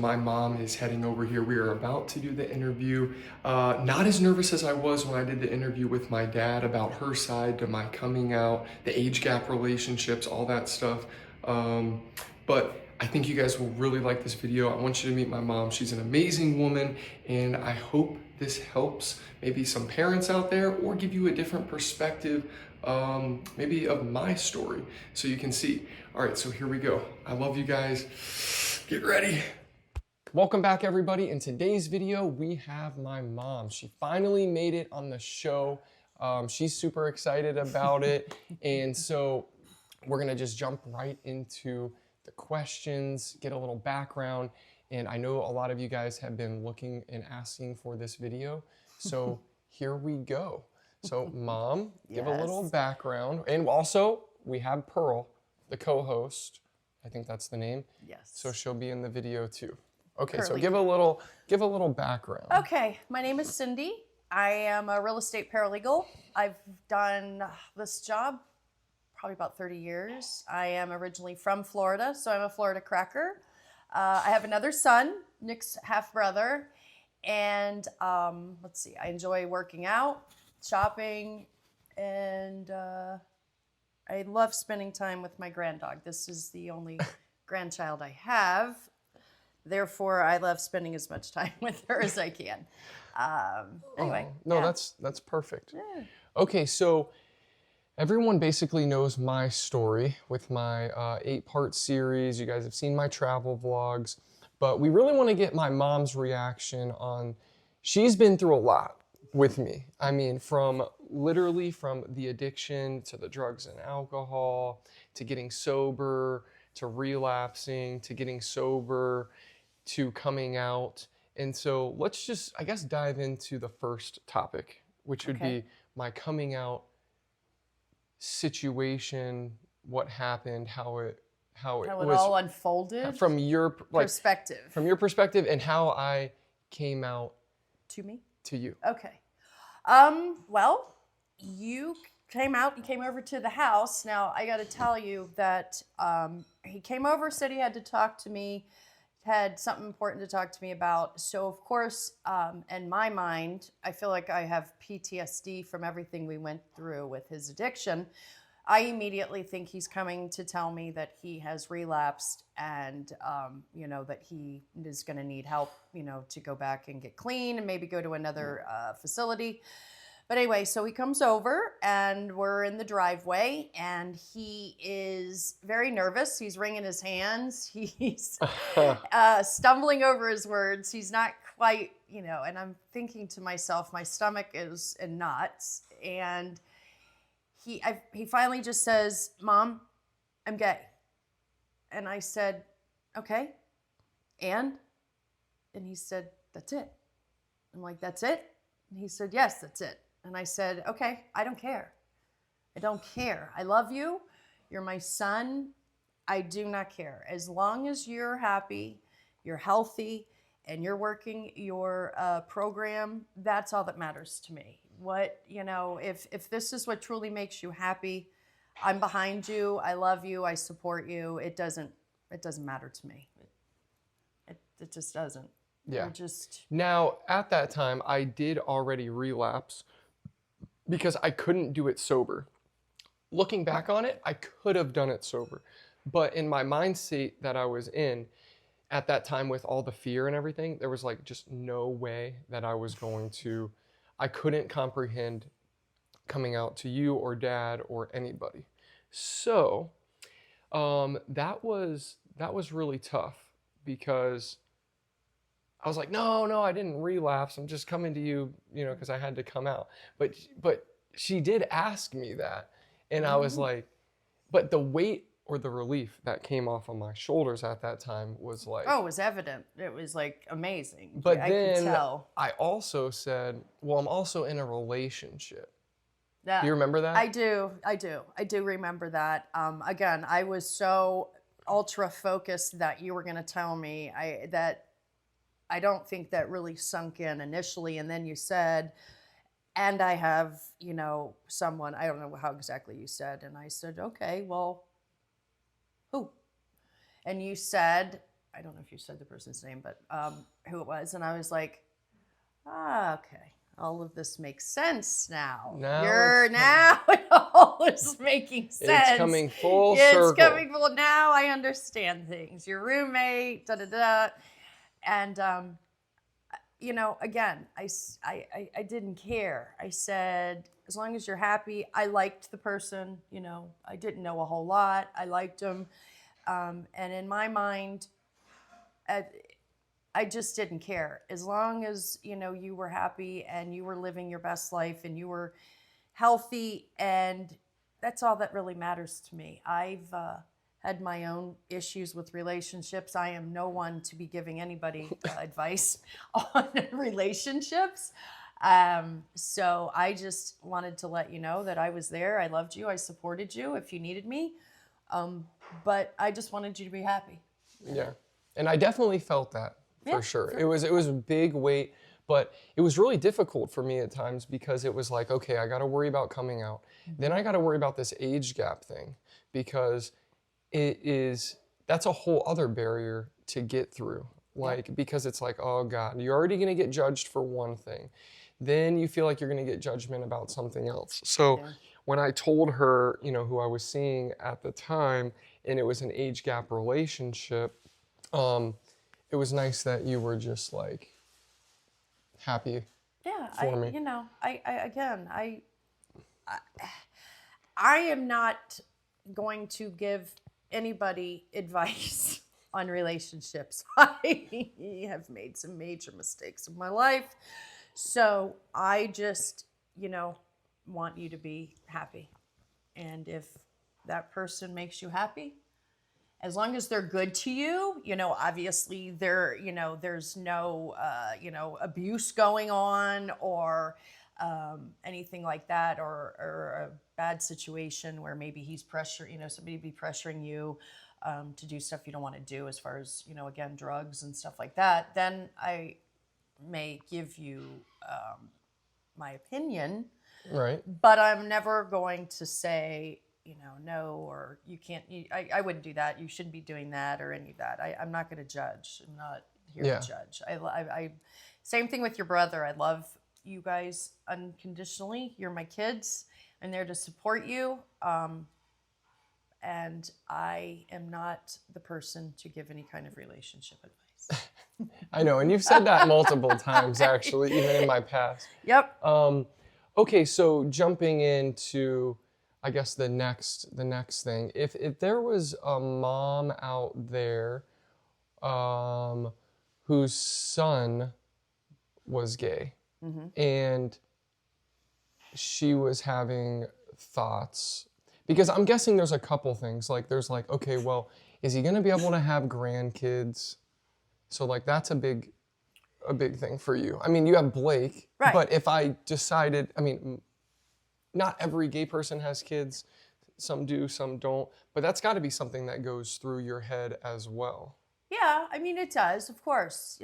my mom is heading over here. We are about to do the interview. Not as nervous as I was when I did the interview with my dad about her side to my coming out, the age gap relationships, all that stuff. But I think you guys will really like this video. I want you to meet my mom. She's an amazing woman, and I hope this helps maybe some parents out there or give you a different perspective, maybe of my story, so you can see. All right, so here we go. I love you guys. Get ready. Welcome back, everybody. In today's video, we have my mom. She finally made it on the show. She's super excited about it. And so we're gonna just jump right into the questions, get a little background. And I know a lot of you guys have been looking and asking for this video. So here we go. So Mom, give a little background. And also we have Pearl, the co-host. I think that's the name. Yes. So she'll be in the video too. Okay, Curly. so give a little background. Okay, my name is Cindy. I am a real estate paralegal. I've done this job probably about 30 years. I am originally from Florida, so I'm a Florida cracker. I have another son, Nick's half-brother, and let's see, I enjoy working out, shopping, and I love spending time with my granddog. This is the only grandchild I have. Therefore, I love spending as much time with her as I can. Anyway. No, yeah. that's perfect. Yeah. Okay, so everyone basically knows my story with my 8-part series. You guys have seen my travel vlogs, but we really want to get my mom's reaction on, she's been through a lot with me. I mean, literally from the addiction to the drugs and alcohol, to getting sober, to relapsing, to getting sober, to coming out. And so let's just, I guess, dive into the first topic, which would be my coming out situation, what happened, how it was all unfolded from your perspective. From your perspective, and how I came out To me? to you. Okay. Well, you came over to the house. Now, I got to tell you that he came over, said he had to talk to me, had something important to talk to me about. So, of course, in my mind, I feel like I have PTSD from everything we went through with his addiction. I immediately think he's coming to tell me that he has relapsed and, that he is going to need help, to go back and get clean and maybe go to another facility. But anyway, so he comes over and we're in the driveway and he is very nervous. He's wringing his hands. He's stumbling over his words. He's not quite, and I'm thinking to myself, my stomach is in knots. And he finally just says, "Mom, I'm gay." And I said, "Okay, and?" And he said, "That's it." I'm like, "That's it?" And he said, "Yes, that's it." And I said, "Okay, I don't care. I don't care. I love you. You're my son. I do not care. As long as you're happy, you're healthy, and you're working your program, that's all that matters to me. If this is what truly makes you happy, I'm behind you. I love you. I support you. It doesn't matter to me. It just doesn't." Yeah. Just... Now, at that time, I did already relapse because I couldn't do it sober. Looking back on it, I could have done it sober. But in my mind state that I was in at that time with all the fear and everything, there was just no way that I couldn't comprehend coming out to you or Dad or anybody. So that was really tough because I was like, no, I didn't relapse. I'm just coming to you, because I had to come out. But she did ask me that. And I was like, but the weight or the relief that came off of my shoulders at that time was like... Oh, it was evident. It was amazing. But I then could tell. I also said, well, I'm also in a relationship. Do you remember that? I do remember that. Again, I was so ultra focused that you were going to tell me that I don't think that really sunk in initially. And then you said, and I have, someone, I don't know how exactly you said. And I said, "Okay, well, who?" And you said, I don't know if you said the person's name, but who it was, and I was like, okay, all of this makes sense now. Now it all is making sense. It's coming full circle. circle. It's coming full. Now I understand things. Your roommate, da da da, and again, I didn't care. I said, as long as you're happy. I liked the person. I didn't know a whole lot. I liked him, and in my mind, I just didn't care. As long as, you were happy and you were living your best life and you were healthy, and that's all that really matters to me. I've had my own issues with relationships. I am no one to be giving anybody advice on relationships. So I just wanted to let you know that I was there. I loved you. I supported you if you needed me. But I just wanted you to be happy. Yeah. And I definitely felt that. For sure. It was a big weight, but it was really difficult for me at times because it was like, okay, I got to worry about coming out. Then I got to worry about this age gap thing because that's a whole other barrier to get through. Because it's like, oh God, you're already going to get judged for one thing. Then you feel like you're going to get judgment about something else. So when I told her, who I was seeing at the time, and it was an age gap relationship, it was nice that you were just like happy for me. I am not going to give anybody advice on relationships. I have made some major mistakes in my life. So I just, want you to be happy. And if that person makes you happy, as long as they're good to you, obviously there's no, abuse going on or anything like that, or a bad situation where maybe he's somebody be pressuring you to do stuff you don't want to do, as far as, again, drugs and stuff like that, then I may give you my opinion. Right. But I'm never going to say, no, or you can't, I wouldn't do that. You shouldn't be doing that or any of that. I'm not going to judge. I'm not here to judge. I same thing with your brother. I love you guys unconditionally. You're my kids. I'm there to support you. And I am not the person to give any kind of relationship advice. I know. And you've said that multiple times, actually, even in my past. Yep. Okay. So jumping into, I guess, the next thing, if there was a mom out there whose son was gay, and she was having thoughts, because I'm guessing there's a couple things, like there's like, okay, well, is he going to be able to have grandkids? So like that's a big thing for you. I mean, you have Blake, right. But if I decided, I mean, not every gay person has kids. Some do, some don't. But that's got to be something that goes through your head as well. Yeah, I mean, it does. Of course.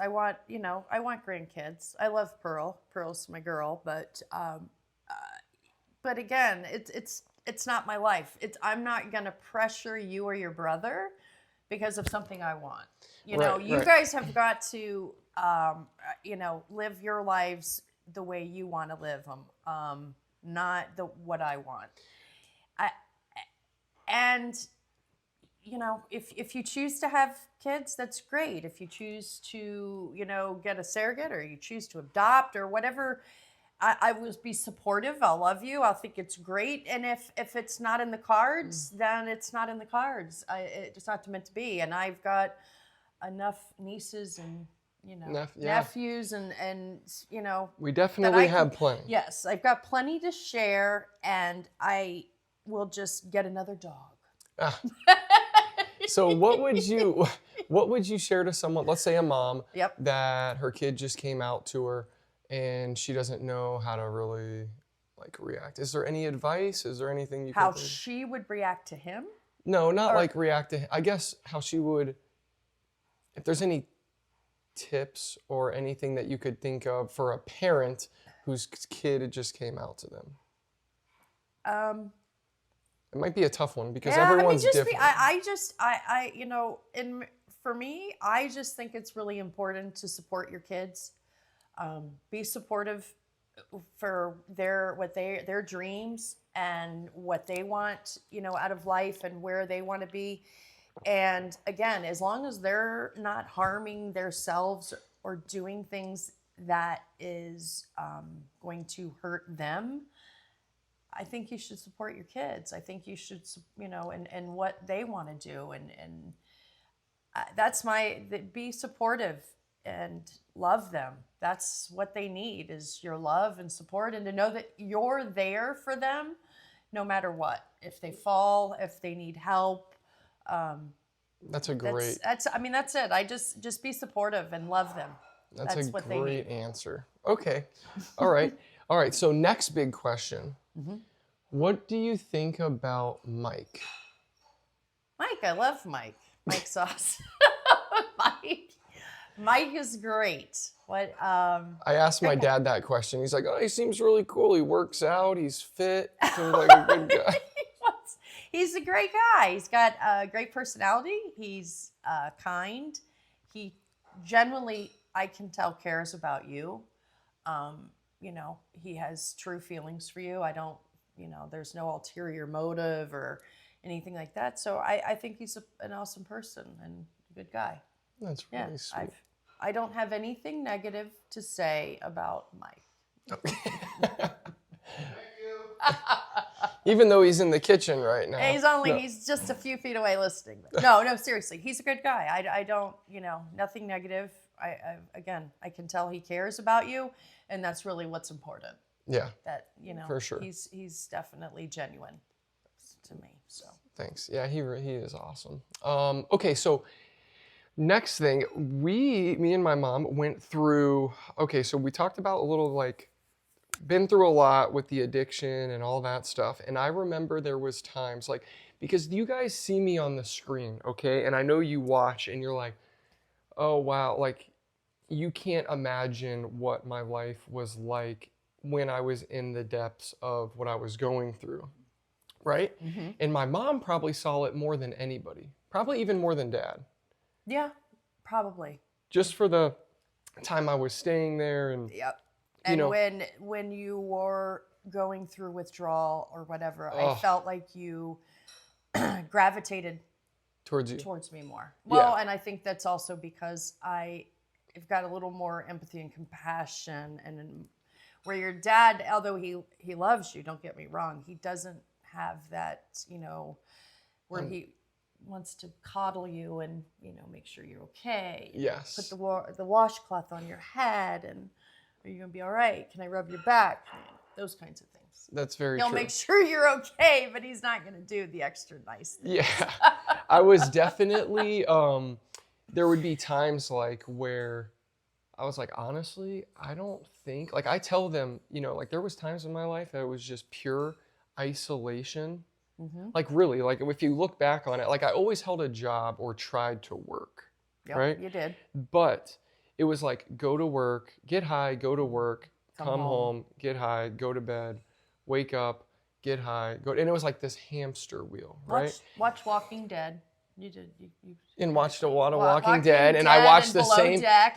I want grandkids. I love Pearl. Pearl's my girl, but again, it's not my life. I'm not gonna pressure you or your brother because of something I want. You guys have got to, live your lives the way you want to live them. Not what I want. If you choose to have kids, that's great. If you choose to, get a surrogate, or you choose to adopt, or whatever, I will be supportive. I'll love you. I'll think it's great. And if it's not in the cards, then it's not in the cards. It's not meant to be. And I've got enough nieces and nephews and we definitely have plenty. Yes, I've got plenty to share, and I will just get another dog. So what would you share to someone, let's say a mom, Yep. that her kid just came out to her and she doesn't know how to really react? Is there any advice? Is there anything you how can think? She would react to him? No, not react to him. I guess how she would, if there's any tips or anything that you could think of for a parent whose kid just came out to them. It might be a tough one because everyone's different. for me, I just think it's really important to support your kids. Be supportive for their dreams and what they want, out of life and where they want to be. And again, as long as they're not harming themselves or doing things that is going to hurt them, I think you should support your kids. I think you should, and what they want to do. And that's be supportive and love them. That's what they need, is your love and support, and to know that you're there for them no matter what. If they fall, if they need help. That's a great. That's it. I just be supportive and love them. That's a what they great need. answer. Okay. All right. All right. So next big question. Mm-hmm. What do you think about Mike? Mike, I love Mike. Mike's awesome. Mike is great. What? I asked my dad that question. He's like, "Oh, he seems really cool. He works out. He's fit. Seems like a good guy." He's a great guy. He's got a great personality. He's kind. He generally, I can tell, cares about you. He has true feelings for you. I don't, there's no ulterior motive or anything like that. So I think he's an awesome person and a good guy. That's really sweet. I don't have anything negative to say about Mike. Even though he's in the kitchen right now. He's just a few feet away listening. No, seriously, he's a good guy. I don't, nothing negative. I can tell he cares about you, and that's really what's important. Yeah. That, for sure. He's definitely genuine to me. So. Thanks. Yeah, he is awesome. Okay, so next thing, me and my mom went through, so we talked about a little been through a lot with the addiction and all that stuff. And I remember there was times because you guys see me on the screen, okay? And I know you watch and you're like, oh, wow. You can't imagine what my life was like when I was in the depths of what I was going through, right? Mm-hmm. And my mom probably saw it more than anybody, probably even more than Dad. Yeah, probably. Just for the time I was staying there and... Yep. And when you were going through withdrawal or whatever, I felt like you gravitated towards me more. Well, and I think that's also because I've got a little more empathy and compassion, and where your dad, although he loves you, don't get me wrong, he doesn't have that, where he wants to coddle you and make sure you're okay. Yes. Put the washcloth on your head and. Are you going to be all right? Can I rub your back? Those kinds of things. That's very true. He'll make sure you're okay, but he's not going to do the extra nice things. Yeah. I was definitely, there would be times where I was like, honestly, I don't think, I tell them, there was times in my life that it was just pure isolation. Mm-hmm. Really, if you look back on it, I always held a job or tried to work. Yep, right? You did. But it was go to work, get high, go to work, come home, get high, go to bed, wake up, get high, go. And it was this hamster wheel, right? Watch Walking Dead. You did. And watched a lot of Walking Dead, and I watched the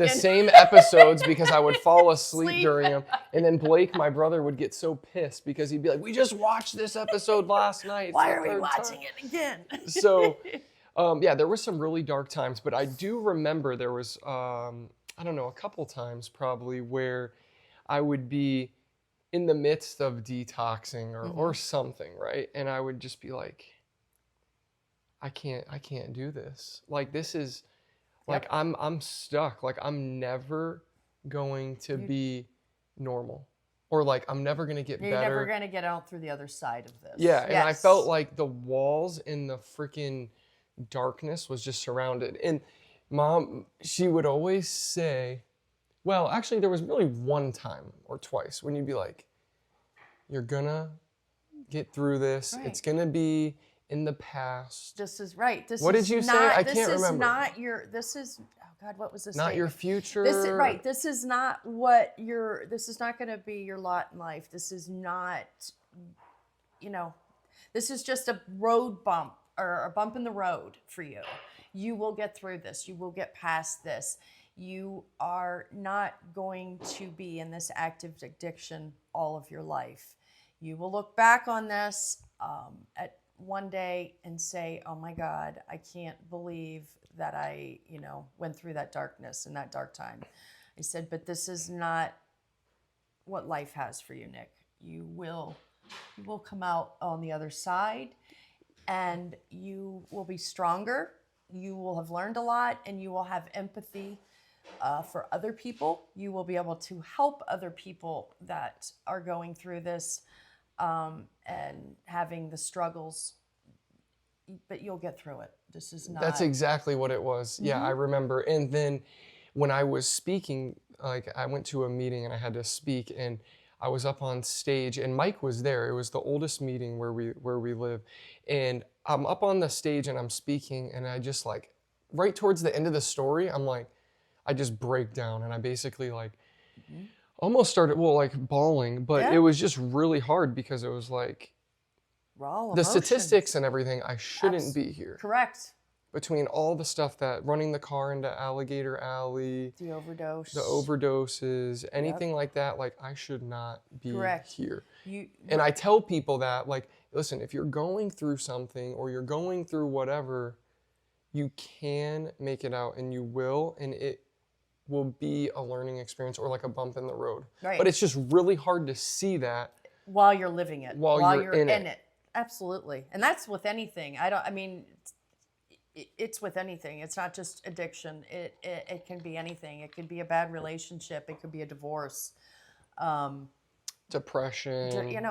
same episodes because I would fall asleep during them. And then Blake, my brother, would get so pissed because he'd be like, "We just watched this episode last night. It's Why are we watching it again?" So, there was some really dark times, but I do remember there was. I don't know, a couple times probably where I would be in the midst of detoxing or something, right? And I would just be like, I can't do this. This is I'm stuck. I'm never going to be normal. Or I'm never going to get better. You're never going to get out through the other side of this. Yeah, and I felt like the walls in the freaking darkness was just surrounded. And Mom, she would always say, well, actually, there was really one time or twice when you'd be like, you're gonna get through this. Right. It's gonna be in the past. This is right. What did you say? I can't remember. What was this? Not your future. This is right. This is not this is not gonna be your lot in life. This is not, this is just a road bump or a bump in the road for you. You will get through this. You will get past this. You are not going to be in this active addiction all of your life. You will look back on this at one day and say, oh my God, I can't believe that I, went through that darkness and that dark time. I said, but this is not what life has for you, Nick. You will come out on the other side, and you will be stronger. You will have learned a lot, and you will have empathy for other people. You will be able to help other people that are going through this and having the struggles, but you'll get through it. This is not... That's exactly what it was. Mm-hmm. Yeah, I remember. And then when I was speaking, like I went to a meeting and I had to speak, and I was up on stage and Mike was there. It was the oldest meeting where we live. And I'm up on the stage and I'm speaking, and I just like, right towards the end of the story, I'm like, I just break down, and I basically like almost started, like bawling, but it was just really hard because it was like, raw the emotions. Statistics and everything, I shouldn't be here. Correct. Between all the stuff that running the car into Alligator Alley, the overdoses, anything like that, like I should not be here. And I tell people that, like, listen, if you're going through something or you're going through whatever, you can make it out, and you will, and it will be a learning experience or like a bump in the road. Right. But it's just really hard to see that while you're living it, while you're in it. Absolutely. And that's with anything. It's with anything. It's not just addiction. It can be anything. It could be a bad relationship. It could be a divorce. Depression. Being in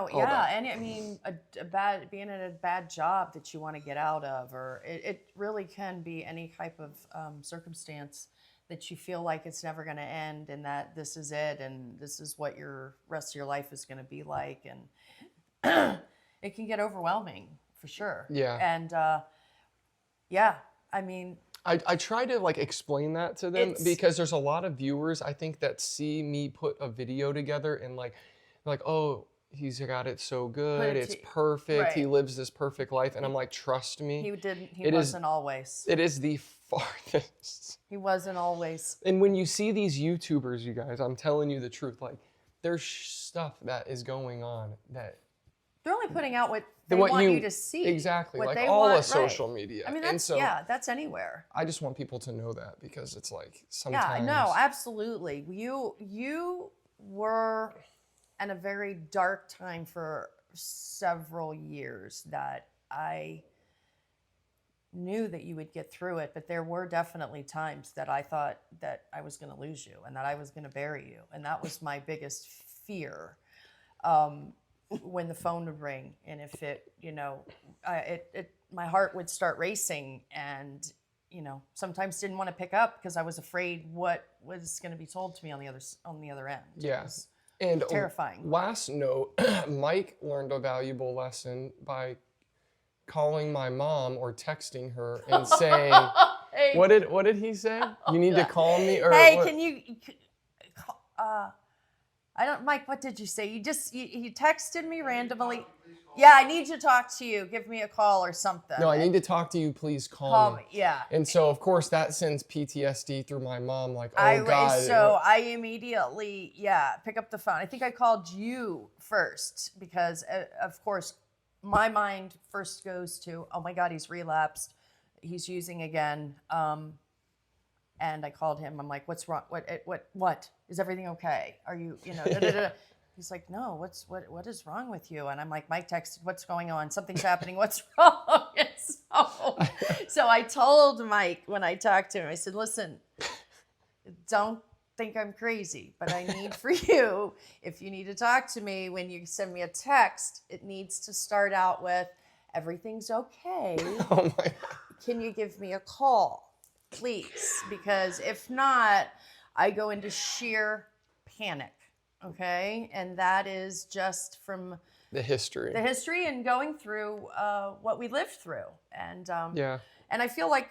a bad job that you want to get out of, or it really can be any type of circumstance that you feel like it's never going to end, and that this is it, and this is what your rest of your life is going to be like. And it can get overwhelming for sure. Yeah. And I try to like explain that to them, because there's a lot of viewers, I think, that see me put a video together and like, oh, he's got it so good. It's perfect. Right. He lives this perfect life. And I'm like, trust me. He wasn't always. It is the farthest. He wasn't always. And when you see these YouTubers, you guys, I'm telling you the truth. Like, there's stuff that is going on that they're only putting out what they want you to see. Exactly. Like all of social media. I mean, that's anywhere. I just want people to know that, because it's like sometimes. Yeah, no, absolutely. You were in a very dark time for several years that I knew that you would get through it, but there were definitely times that I thought that I was going to lose you and that I was going to bury you. And that was my biggest fear. When the phone would ring, and if my heart would start racing, and sometimes didn't want to pick up because I was afraid what was going to be told to me on the other end. Yeah, and terrifying. Last note, Mike learned a valuable lesson by calling my mom or texting her and saying, hey. What did he say? You need to call me, or hey, can you? Mike, what did you say? You texted me randomly. Yeah, I need to talk to you. Give me a call or something. No, I need to talk to you. Please call me. Yeah. And so, of course, that sends PTSD through my mom. Like, oh, God. So I immediately, pick up the phone. I think I called you first because, of course, my mind first goes to, oh, my God, he's relapsed. He's using again. And I called him. I'm like, what's wrong? What? Is everything okay? Are you, He's like, no, what is wrong with you? And I'm like, Mike texted, what's going on? Something's happening. What's wrong? And so I told Mike when I talked to him, I said, listen, don't think I'm crazy, but I need for you, if you need to talk to me, when you send me a text, it needs to start out with, everything's okay. Oh my God. Can you give me a call? Please, because if not, I go into sheer panic, okay? And that is just from the history and going through what we lived through. And and I feel like,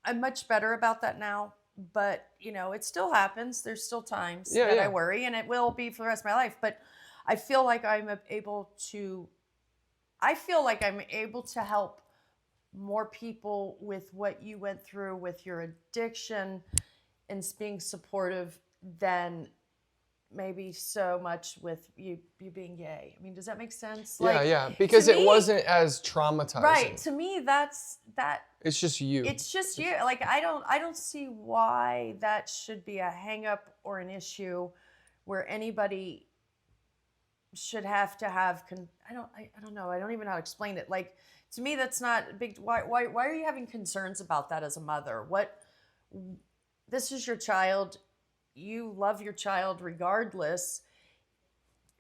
I'm much better about that now, but, it still happens. There's still times that I worry, and it will be for the rest of my life. But I feel like I'm able to help more people with what you went through with your addiction and being supportive than maybe so much with you being gay. I mean, does that make sense? Yeah, because it wasn't as traumatizing. Right. To me, It's just you. It's just you. Like, I don't see why that should be a hang up or an issue where anybody should have to have I don't know. I don't even know how to explain it. Like, to me, that's not a big. Why are you having concerns about that as a mother? This is your child. You love your child regardless.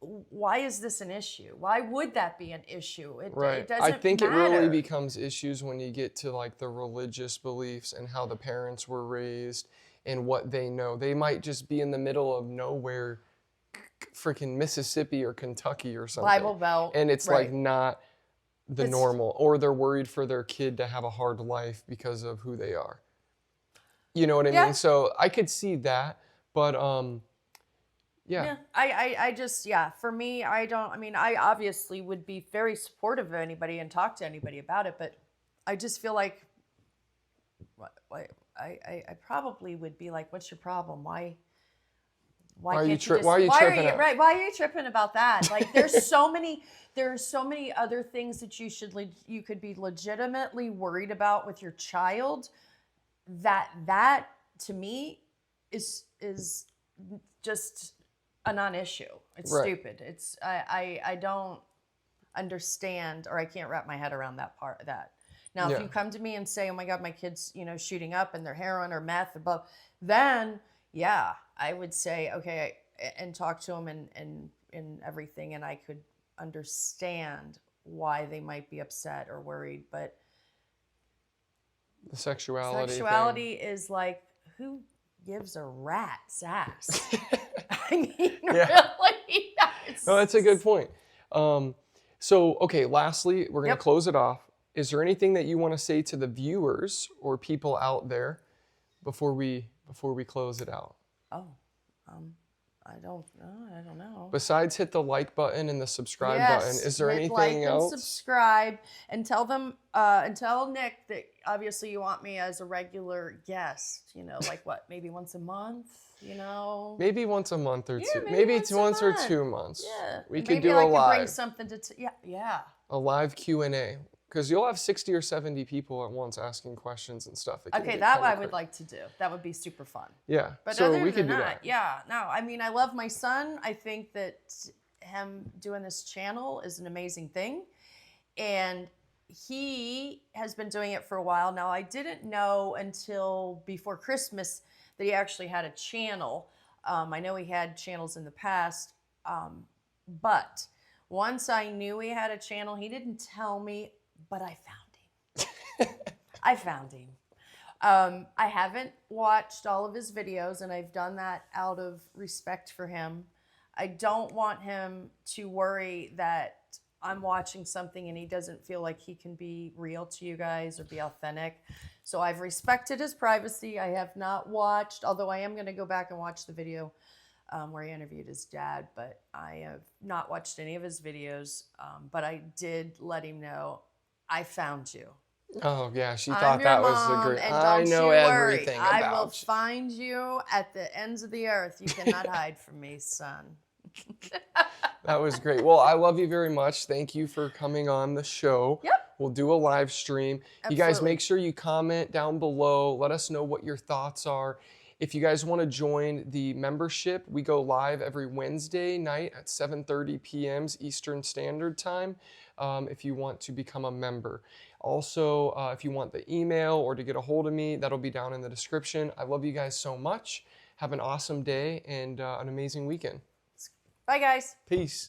Why is this an issue? Why would that be an issue? It doesn't I think matter. it really becomes issues when you get to like the religious beliefs and how the parents were raised and what they know. They might just be in the middle of nowhere, freaking Mississippi or Kentucky or something. Bible Belt. And it's right. like not the normal, or they're worried for their kid to have a hard life because of who they are. You know what I mean? So I could see that, but yeah. I just, for me, I obviously would be very supportive of anybody and talk to anybody about it, but I just feel like I probably would be like, what's your problem? Why are you tripping about that? Like, there's so many other things that you could be legitimately worried about with your child. That to me is just a non-issue. It's stupid. It's I don't understand, or I can't wrap my head around that part of that. Now, if you come to me and say, "Oh my God, my kid's shooting up and they're heroin or meth or both," then I would say okay and talk to them and everything, and I could understand why they might be upset or worried, but the sexuality thing is like, who gives a rat's ass? I mean, really? No, that's a good point. So, okay, lastly, we're going to close it off. Is there anything that you want to say to the viewers or people out there before we close it out? I don't know. Besides hit the like button and the subscribe button, is there anything else? And subscribe, and tell them, and tell Nick that obviously you want me as a regular guest. Like what? Maybe once a month. Maybe once a month or two. Maybe it's once or 2 months. Yeah. We could do a live. Bring something to a live Q&A. Because you'll have 60 or 70 people at once asking questions and stuff. Okay, that I would like to do. That would be super fun. Yeah, but so other we than could do that. No, I love my son. I think that him doing this channel is an amazing thing. And he has been doing it for a while now. I didn't know until before Christmas that he actually had a channel. I know he had channels in the past, but once I knew he had a channel, he didn't tell me, but I found him. I haven't watched all of his videos, and I've done that out of respect for him. I don't want him to worry that I'm watching something and he doesn't feel like he can be real to you guys or be authentic. So I've respected his privacy. I have not watched, although I am going to go back and watch the video where he interviewed his dad, but I have not watched any of his videos. But I did let him know, I found you. Oh yeah, she thought that was a great. I know everything about you. I will find you at the ends of the earth. You cannot hide from me, son. That was great. Well, I love you very much. Thank you for coming on the show. Yep. We'll do a live stream. Absolutely. You guys make sure you comment down below. Let us know what your thoughts are. If you guys want to join the membership, we go live every Wednesday night at 7:30 p.m. Eastern Standard Time if you want to become a member. Also, if you want the email or to get a hold of me, that'll be down in the description. I love you guys so much. Have an awesome day and an amazing weekend. Bye, guys. Peace.